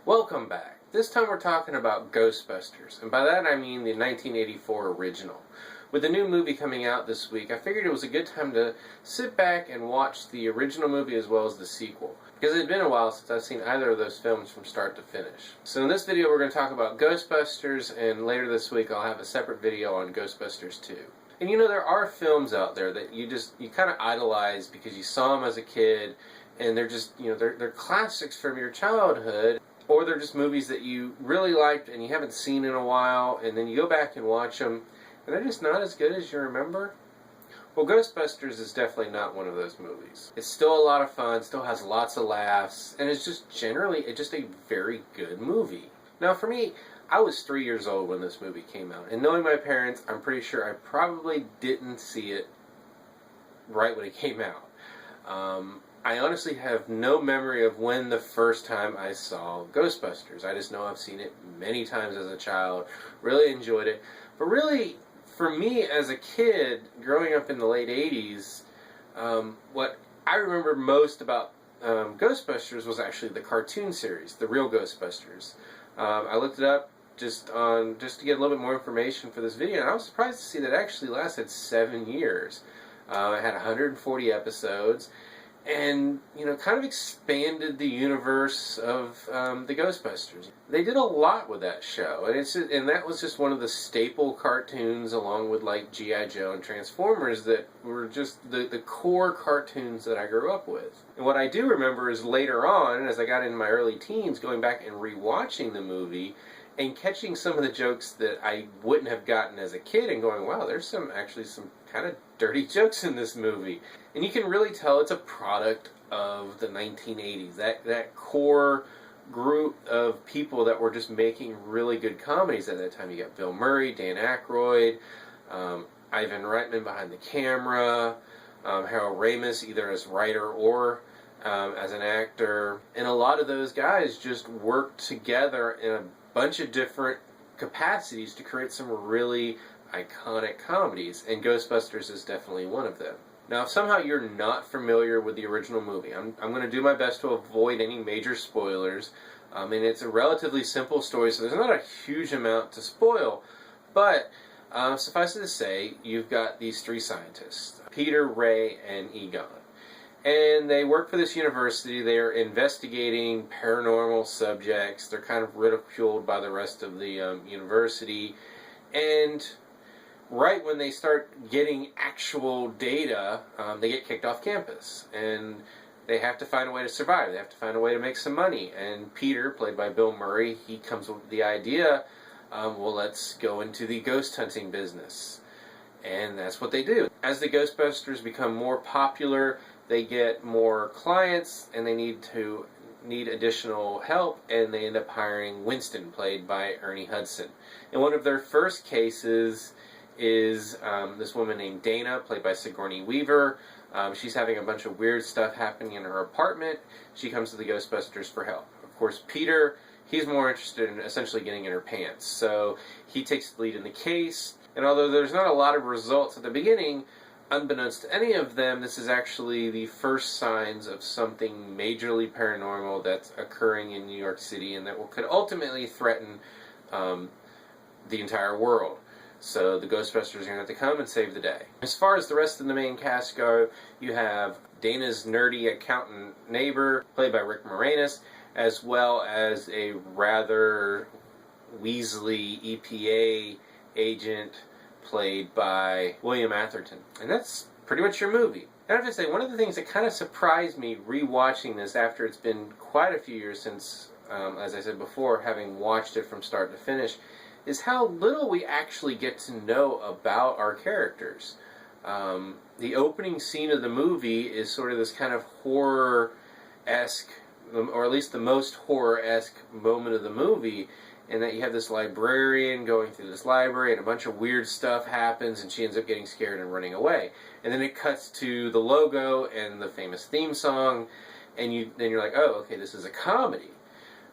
Welcome back. This time we're talking about Ghostbusters, and by that I mean the 1984 original. With the new movie coming out this week, I figured it was a good time to sit back and watch the original movie as well as the sequel, because it had been a while since I've seen either of those films from start to finish. So in this video we're going to talk about Ghostbusters, and later this week I'll have a separate video on Ghostbusters 2. And you know, there are films out there that you kind of idolize because you saw them as a kid, and they're just, you know, they're classics from your childhood. Or they're just movies that you really liked and you haven't seen in a while, and then you go back and watch them, and they're just not as good as you remember. Well, Ghostbusters is definitely not one of those movies. It's still a lot of fun, still has lots of laughs, and it's just generally just a very good movie. Now for me, I was 3 years old when this movie came out, and knowing my parents, I'm pretty sure I probably didn't see it right when it came out. I honestly have no memory of when the first time I saw Ghostbusters. I just know I've seen it many times as a child, really enjoyed it. But really, for me as a kid, growing up in the late 80s, what I remember most about Ghostbusters was actually the cartoon series, the real Ghostbusters. I looked it up just to get a little bit more information for this video, and I was surprised to see that it actually lasted 7 years. It had 140 episodes. And, you know, kind of expanded the universe of the Ghostbusters. They did a lot with that show, and that was just one of the staple cartoons, along with like G.I. Joe and Transformers, that were just the core cartoons that I grew up with. And what I do remember is later on, as I got into my early teens, going back and rewatching the movie and catching some of the jokes that I wouldn't have gotten as a kid and going, wow, there's actually some kind of dirty jokes in this movie. And you can really tell it's a product of the 1980s. That core group of people that were just making really good comedies at that time. You got Bill Murray, Dan Aykroyd, Ivan Reitman behind the camera, Harold Ramis either as writer or as an actor. And a lot of those guys just worked together in a bunch of different capacities to create some really iconic comedies, and Ghostbusters is definitely one of them. Now, if somehow you're not familiar with the original movie, I'm going to do my best to avoid any major spoilers. And it's a relatively simple story, so there's not a huge amount to spoil, but suffice it to say, you've got these three scientists, Peter, Ray, and Egon. And they work for this university. They're investigating paranormal subjects. They're kind of ridiculed by the rest of the university. And right when they start getting actual data, they get kicked off campus. And they have to find a way to survive. They have to find a way to make some money. And Peter, played by Bill Murray, he comes with the idea, well, let's go into the ghost hunting business. And that's what they do. As the Ghostbusters become more popular, they get more clients, and they need additional help, and they end up hiring Winston, played by Ernie Hudson. And one of their first cases is this woman named Dana, played by Sigourney Weaver. She's having a bunch of weird stuff happening in her apartment. She comes to the Ghostbusters for help. Of course, Peter, he's more interested in essentially getting in her pants, so he takes the lead in the case. And although there's not a lot of results at the beginning, unbeknownst to any of them, this is actually the first signs of something majorly paranormal that's occurring in New York City, and that could ultimately threaten the entire world. So the Ghostbusters are going to have to come and save the day. As far as the rest of the main cast go, you have Dana's nerdy accountant neighbor, played by Rick Moranis, as well as a rather Weasley EPA agent played by William Atherton. And that's pretty much your movie. And I have to say, one of the things that kind of surprised me rewatching this after it's been quite a few years since, as I said before, having watched it from start to finish, is how little we actually get to know about our characters. The opening scene of the movie is sort of this kind of horror-esque, or at least the most horror-esque moment of the movie, and that you have this librarian going through this library, and a bunch of weird stuff happens, and she ends up getting scared and running away. And then it cuts to the logo and the famous theme song, and then you're like, oh, okay, this is a comedy.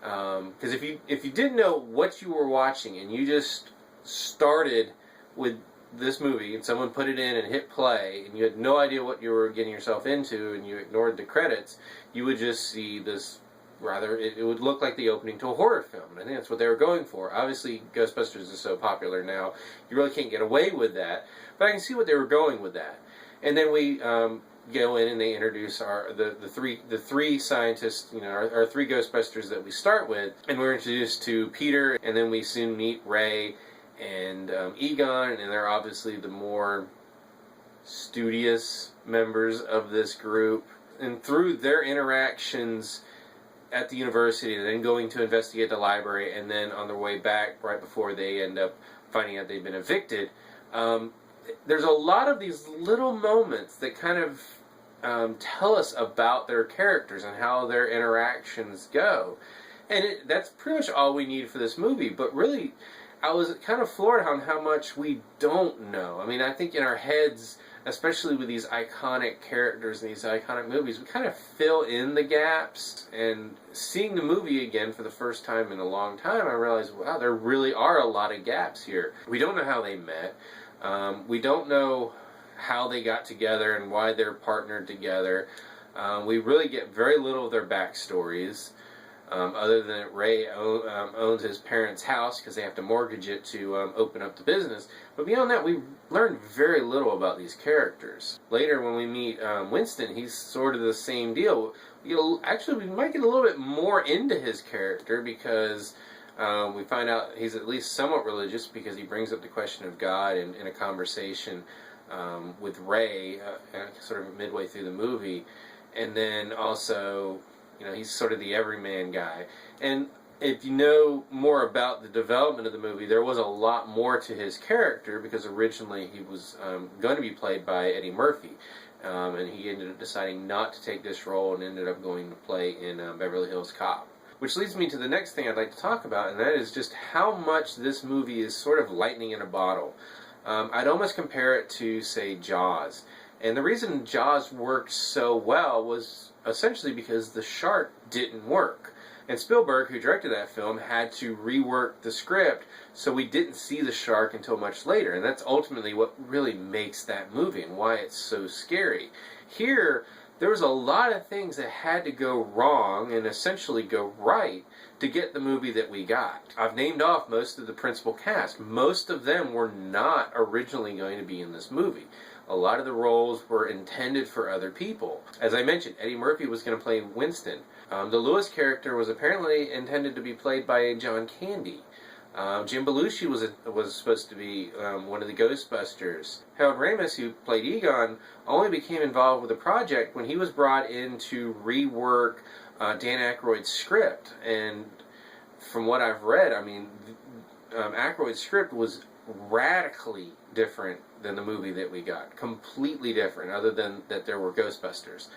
Because if you didn't know what you were watching, and you just started with this movie, and someone put it in and hit play, and you had no idea what you were getting yourself into, and you ignored the credits, you would just see this rather, it would look like the opening to a horror film. And I think that's what they were going for. Obviously, Ghostbusters is so popular now, you really can't get away with that. But I can see what they were going with that. And then we go in and they introduce the three scientists, our three Ghostbusters that we start with. And we're introduced to Peter, and then we soon meet Ray and Egon, and they're obviously the more studious members of this group. And through their interactions at the university, then going to investigate the library, and then on their way back, right before they end up finding out they've been evicted, there's a lot of these little moments that kind of tell us about their characters and how their interactions go. And that's pretty much all we need for this movie. But really, I was kind of floored on how much we don't know. I mean, I think in our heads, especially with these iconic characters and these iconic movies, we kind of fill in the gaps. And seeing the movie again for the first time in a long time, I realized, wow, there really are a lot of gaps here. We don't know how they met. We don't know how they got together and why they're partnered together. We really get very little of their backstories, other than Ray owns his parents' house because they have to mortgage it to open up the business. But beyond that, we learn very little about these characters. Later, when we meet Winston, he's sort of the same deal. Actually, we might get a little bit more into his character because we find out he's at least somewhat religious because he brings up the question of God in a conversation with Ray, sort of midway through the movie. And then also, he's sort of the everyman guy. And if you know more about the development of the movie, there was a lot more to his character because originally he was going to be played by Eddie Murphy. And he ended up deciding not to take this role and ended up going to play in Beverly Hills Cop. Which leads me to the next thing I'd like to talk about, and that is just how much this movie is sort of lightning in a bottle. I'd almost compare it to, say, Jaws. And the reason Jaws worked so well was essentially because the shark didn't work. And Spielberg, who directed that film, had to rework the script so we didn't see the shark until much later. And that's ultimately what really makes that movie and why it's so scary. Here, there was a lot of things that had to go wrong and essentially go right to get the movie that we got. I've named off most of the principal cast. Most of them were not originally going to be in this movie. A lot of the roles were intended for other people. As I mentioned, Eddie Murphy was going to play Winston. The Lewis character was apparently intended to be played by John Candy. Jim Belushi was supposed to be one of the Ghostbusters. Harold Ramis, who played Egon, only became involved with the project when he was brought in to rework Dan Aykroyd's script. And from what I've read, I mean, Aykroyd's script was radically different than the movie that we got. Completely different, other than that there were Ghostbusters.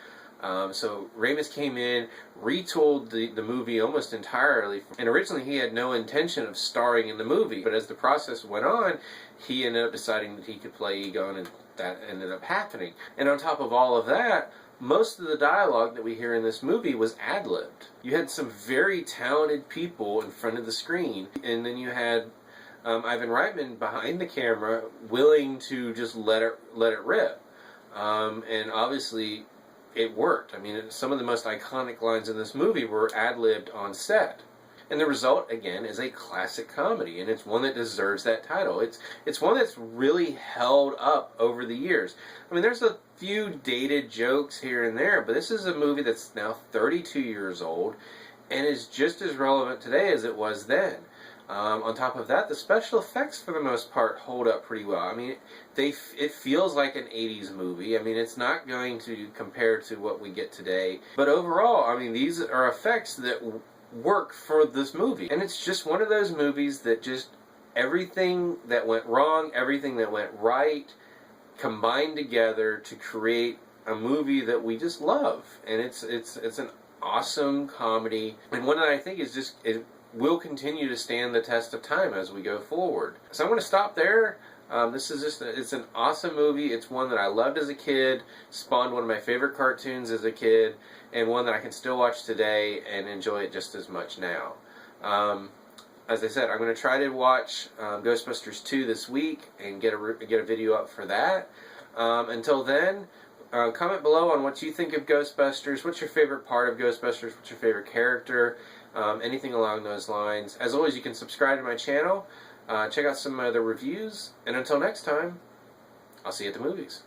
So Ramis came in, retooled the movie almost entirely, and originally he had no intention of starring in the movie, but as the process went on, he ended up deciding that he could play Egon, and that ended up happening. And on top of all of that, most of the dialogue that we hear in this movie was ad-libbed. You had some very talented people in front of the screen, and then you had Ivan Reitman behind the camera willing to just let it rip. And obviously it worked. I mean, some of the most iconic lines in this movie were ad-libbed on set. And the result, again, is a classic comedy, and it's one that deserves that title. It's one that's really held up over the years. I mean, there's a few dated jokes here and there, but this is a movie that's now 32 years old and is just as relevant today as it was then. On top of that, the special effects, for the most part, hold up pretty well. I mean, it feels like an 80s movie. I mean, it's not going to compare to what we get today. But overall, I mean, these are effects that work for this movie. And it's just one of those movies that just everything that went wrong, everything that went right, combined together to create a movie that we just love. And it's an awesome comedy, and one that I think is just... it will continue to stand the test of time as we go forward. So I'm going to stop there. This is just it's an awesome movie. It's one that I loved as a kid, spawned one of my favorite cartoons as a kid, and one that I can still watch today and enjoy it just as much now. As I said, I'm going to try to watch Ghostbusters 2 this week and get a video up for that. Until then, Comment below on what you think of Ghostbusters. What's your favorite part of Ghostbusters? What's your favorite character? Anything along those lines. As always, you can subscribe to my channel. Check out some other reviews. And until next time, I'll see you at the movies.